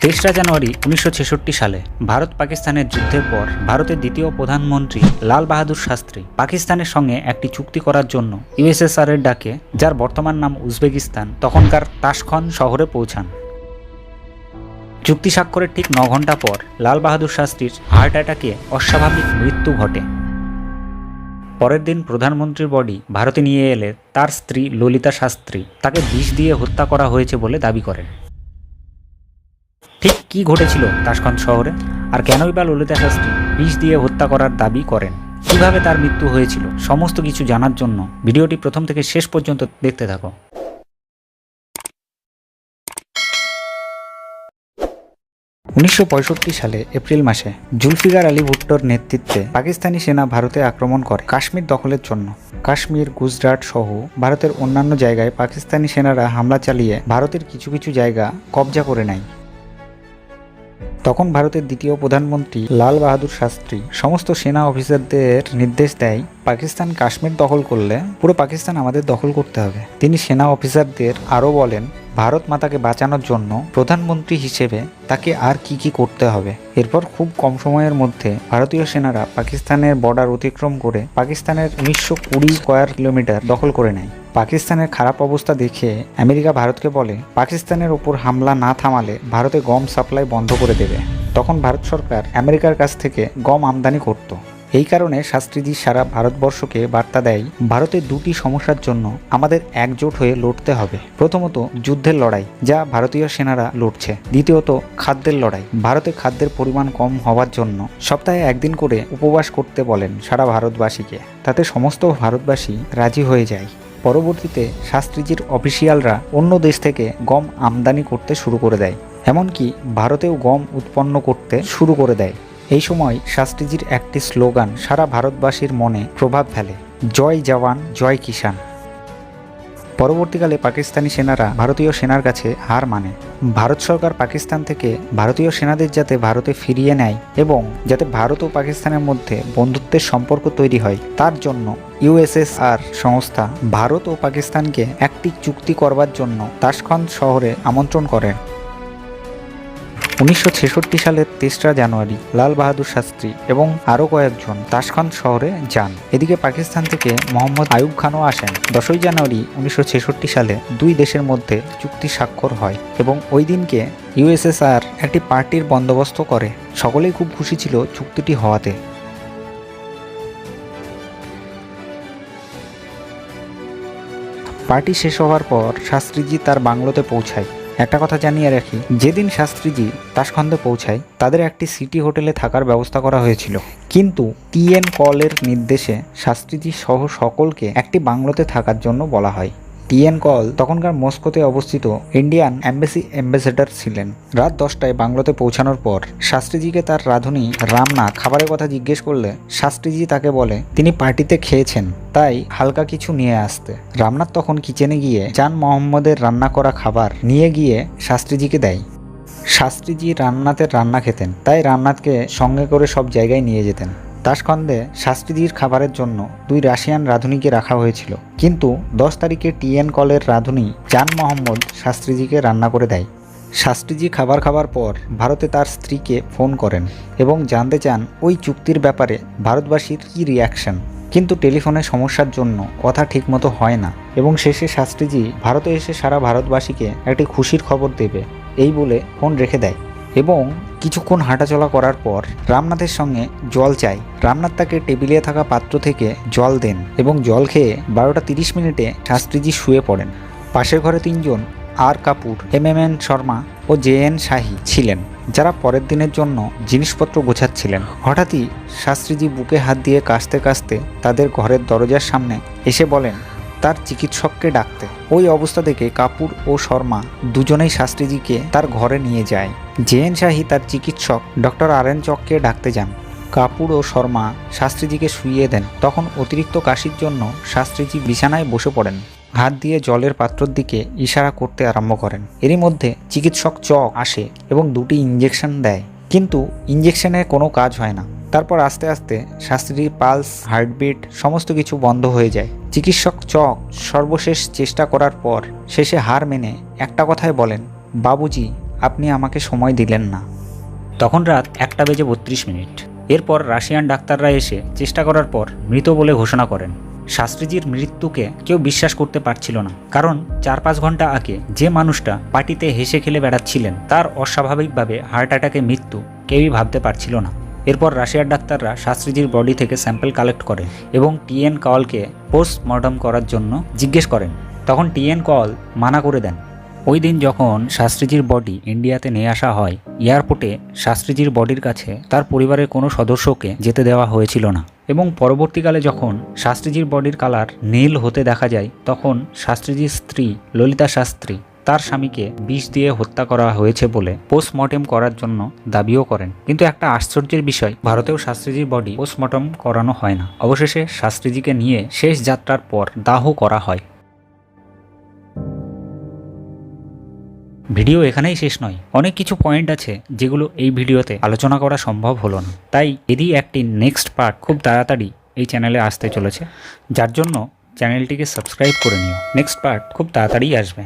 তেসরা জানুয়ারি 1966 সালে ভারত পাকিস্তানের যুদ্ধের পর ভারতের দ্বিতীয় প্রধানমন্ত্রী লাল বাহাদুর শাস্ত্রী পাকিস্তানের সঙ্গে একটি চুক্তি করার জন্য ইউএসএসআর এর ডাকে, যার বর্তমান নাম উজবেকিস্তান, তখনকার তাশখন্দ শহরে পৌঁছান। চুক্তি স্বাক্ষরের ঠিক 9 ঘন্টা পর লাল বাহাদুর শাস্ত্রীর হার্ট অ্যাটাকে অস্বাভাবিক মৃত্যু ঘটে। পরের দিন প্রধানমন্ত্রীর বডি ভারতে নিয়ে এলে তার স্ত্রী ললিতা শাস্ত্রী তাকে বিষ দিয়ে হত্যা করা হয়েছে বলে দাবি করেন। ঠিক কি ঘটেছিল তাশখন্দ শহরে, আর কেনই বা ললিতা শাস্ত্রী বিষ দিয়ে হত্যা করার দাবি করেন, কিভাবে তার মৃত্যু হয়েছিল, সমস্ত কিছু জানার জন্য ভিডিওটি প্রথম থেকে শেষ পর্যন্ত দেখতে থাকো। 1965 সালে এপ্রিল মাসে জুলফিকার আলী ভুট্টোর নেতৃত্বে পাকিস্তানি সেনা ভারতে আক্রমণ করে কাশ্মীর দখলের জন্য। কাশ্মীর, গুজরাট সহ ভারতের অন্যান্য জায়গায় পাকিস্তানি সেনারা হামলা চালিয়ে ভারতের কিছু কিছু জায়গা কবজা করে নেয়। তখন ভারতের দ্বিতীয় প্রধানমন্ত্রী লাল বাহাদুর শাস্ত্রী সমস্ত সেনা অফিসারদের নির্দেশ দেয়, পাকিস্তান কাশ্মীর দখল করলে পুরো পাকিস্তান আমাদের দখল করতে হবে। তিনি সেনা অফিসারদের আরও বলেন, ভারত মাতাকে বাঁচানোর জন্য প্রধানমন্ত্রী হিসেবে তাকে আর কি করতে হবে। এরপর খুব কম সময়ের মধ্যে ভারতীয় সেনারা পাকিস্তানের বর্ডার অতিক্রম করে পাকিস্তানের 1920 স্কয়ার কিলোমিটার দখল করে নেয়। পাকিস্তানের খারাপ অবস্থা দেখে আমেরিকা ভারতকে বলে, পাকিস্তানের ওপর হামলা না থামালে ভারতে গম সাপ্লাই বন্ধ করে দেবে। তখন ভারত সরকার আমেরিকার কাছ থেকে গম আমদানি করত। এই কারণে শাস্ত্রীজি সারা ভারতবর্ষকে বার্তা দেয়, ভারতের দুটি সমস্যার জন্য আমাদের একজোট হয়ে লড়তে হবে। প্রথমত যুদ্ধের লড়াই, যা ভারতীয় সেনারা লড়ছে। দ্বিতীয়ত খাদ্যের লড়াই। ভারতে খাদ্যের পরিমাণ কম হওয়ার জন্য সপ্তাহে একদিন করে উপবাস করতে বলেন সারা ভারতবাসীকে। তাতে সমস্ত ভারতবাসী রাজি হয়ে যায়। পরবর্তীতে শাস্ত্রীজির অফিসিয়ালরা অন্য দেশ থেকে গম আমদানি করতে শুরু করে দেয়, এমনকি ভারতেও গম উৎপন্ন করতে শুরু করে দেয়। এই সময় শাস্ত্রীজির একটি স্লোগান সারা ভারতবাসীর মনে প্রভাব ফেলে, জয় জওয়ান জয় কিষান। পরবর্তীকালে পাকিস্তানি সেনারা ভারতীয় সেনার কাছে হার মানে। ভারত সরকার পাকিস্তান থেকে ভারতীয় সেনাদের যাতে ভারতে ফিরিয়ে নেয় এবং যাতে ভারত ও পাকিস্তানের মধ্যে বন্ধুত্বের সম্পর্ক তৈরি হয়, তার জন্য ইউএসএসআর সংস্থা ভারত ও পাকিস্তানকে একটি চুক্তি করবার জন্য তাশখন্দ শহরে আমন্ত্রণ করেন। 1966 সালের 3রা জানুয়ারি লাল বাহাদুর শাস্ত্রী এবং আরও কয়েকজন তাশখন্দ শহরে যান। এদিকে পাকিস্তান থেকে মোহাম্মদ আইয়ুব খানও আসেন। 10ই জানুয়ারি 1966 সালে দুই দেশের মধ্যে চুক্তি স্বাক্ষর হয় এবং ওই দিনকে ইউএসএসআর একটি পার্টির বন্দোবস্ত করে। সকলেই খুব খুশি ছিল চুক্তিটি হওয়াতে। পার্টি শেষ হওয়ার পর শাস্ত্রীজি তার বাংলোতে পৌঁছায়। একটা কথা জানিয়ে রাখি, যেদিন শাস্ত্রীজি তাশখন্দে পৌঁছায় তাদের একটি সিটি হোটেলে থাকার ব্যবস্থা করা হয়েছিল, কিন্তু টিএন কলের নির্দেশে শাস্ত্রীজি সহ সকলকে একটি বাংলোতে থাকার জন্য বলা হয়। টিএন কল তখনকার মস্কোতে অবস্থিত ইন্ডিয়ান অ্যাম্বাসেডর ছিলেন। রাত 10টায় বাংলোতে পৌঁছানোর পর শাস্ত্রীজিকে তার রাঁধুনি রামনা খাবারের কথা জিজ্ঞেস করলে শাস্ত্রীজি তাকে বলে তিনি পার্টিতে খেয়েছেন, তাই হালকা কিছু নিয়ে আসতে। রামনাথ তখন কিচেনে গিয়ে জান মোহাম্মদের রান্না করা খাবার নিয়ে গিয়ে শাস্ত্রীজিকে দেয়। শাস্ত্রীজি রামনাথের রান্না খেতেন, তাই রামনাথকে সঙ্গে করে সব জায়গায় নিয়ে যেতেন। তাশখন্দে শাস্ত্রীজির খাবারের জন্য 2 রাশিয়ান রাঁধুনিকে রাখা হয়েছিল, কিন্তু 10 তারিখে টিএন কলের রাঁধুনি জান মোহাম্মদ শাস্ত্রীজিকে রান্না করে দেয়। শাস্ত্রীজি খাবার খাবার পর ভারতে তার স্ত্রীকে ফোন করেন এবং জানতে চান ওই চুক্তির ব্যাপারে ভারতবাসীর কী রিয়াকশন। কিন্তু টেলিফোনের সমস্যার জন্য কথা ঠিকমতো হয় না এবং শেষে শাস্ত্রীজি ভারতে এসে সারা ভারতবাসীকে একটি খুশির খবর দেবে এই বলে ফোন রেখে দেয় এবং কিছুক্ষণ হাঁটাচলা করার পর রামনাথের সঙ্গে জল চায়। রামনাথ তাকে টেবিলে থাকা পাত্র থেকে জল দেন এবং জল খেয়ে 12টা 30 মিনিটে শাস্ত্রীজি শুয়ে পড়েন। পাশের ঘরে 3 জন আর কাপুর, এমএন শর্মা ও জেএন শাহী ছিলেন, যারা পরের দিনের জন্য জিনিসপত্র গোছাচ্ছিলেন। হঠাৎই শাস্ত্রীজি বুকে হাত দিয়ে কাশতে কাশতে তাদের ঘরের দরজার সামনে এসে বলেন তার চিকিৎসককে ডাকতে। ওই অবস্থা দেখে কাপুর ও শর্মা দুজনেই শাস্ত্রীজিকে তার ঘরে নিয়ে যায়। জেএন শাহী তার চিকিৎসক ডক্টর আরএন চককে ডাকতে যান। কাপুর ও শর্মা শাস্ত্রীজিকে শুইয়ে দেন। তখন অতিরিক্ত কাশির জন্য শাস্ত্রীজি বিছানায় বসে পড়েন। হাত দিয়ে জলের পাত্রর দিকে ইশারা করতে আরম্ভ করেন। এরই মধ্যে চিকিৎসক চক আসে এবং 2টি ইঞ্জেকশন দেয়, কিন্তু ইঞ্জেকশনে কোনো কাজ হয় না। তারপর আস্তে আস্তে শাস্ত্রীর পালস, হার্টবিট সমস্ত কিছু বন্ধ হয়ে যায়। চিকিৎসক চক সর্বশেষ চেষ্টা করার পর শেষে হার মেনে একটা কথাই বলেন, বাবুজি আপনি আমাকে সময় দিলেন না। তখন রাত 1:32। এরপর রাশিয়ান ডাক্তাররা এসে চেষ্টা করার পর মৃত বলে ঘোষণা করেন। শাস্ত্রীজির মৃত্যুকে কেউ বিশ্বাস করতে পারছিল না, কারণ 4-5 ঘন্টা আগে যে মানুষটা পার্টিতে হেসে খেলে বেড়াচ্ছিলেন তার অস্বাভাবিকভাবে হার্ট অ্যাটাকে মৃত্যু কেউই ভাবতে পারছিল না। এরপর রাশিয়ার ডাক্তাররা শাস্ত্রীজির বডি থেকে স্যাম্পল কালেক্ট করেন এবং টিএন কওয়ালকে পোস্টমর্টম করার জন্য জিজ্ঞেস করেন। তখন টিএন কওয়াল মানা করে দেন। ওই দিন যখন শাস্ত্রীজির বডি ইন্ডিয়াতে নিয়ে আসা হয়, এয়ারপোর্টে শাস্ত্রীজির বডির কাছে তার পরিবারের কোনো সদস্যকে যেতে দেওয়া হয়েছিল না। এবং পরবর্তীকালে যখন শাস্ত্রীজির বডির কালার নীল হতে দেখা যায়, তখন শাস্ত্রীজির স্ত্রী ললিতা শাস্ত্রী তার স্বামীকে বিষ দিয়ে হত্যা করা হয়েছে বলে পোস্টমর্টেম করার জন্য দাবিও করেন। কিন্তু একটা আশ্চর্যের বিষয়, ভারতেও শাস্ত্রীজির বডি পোস্টমর্টম করানো হয় না। অবশেষে শাস্ত্রীজিকে নিয়ে শেষ যাত্রার পর দাহ করা হয়। ভিডিও এখানেই শেষ নয়, অনেক কিছু পয়েন্ট আছে যেগুলো এই ভিডিওতে আলোচনা করা সম্ভব হলো না। তাই এরই একটি নেক্সট পার্ট খুব তাড়াতাড়ি এই চ্যানেলে আসতে চলেছে, যার জন্য চ্যানেলটিকে সাবস্ক্রাইব করে নিও। নেক্সট পার্ট খুব তাড়াতাড়ি আসবে।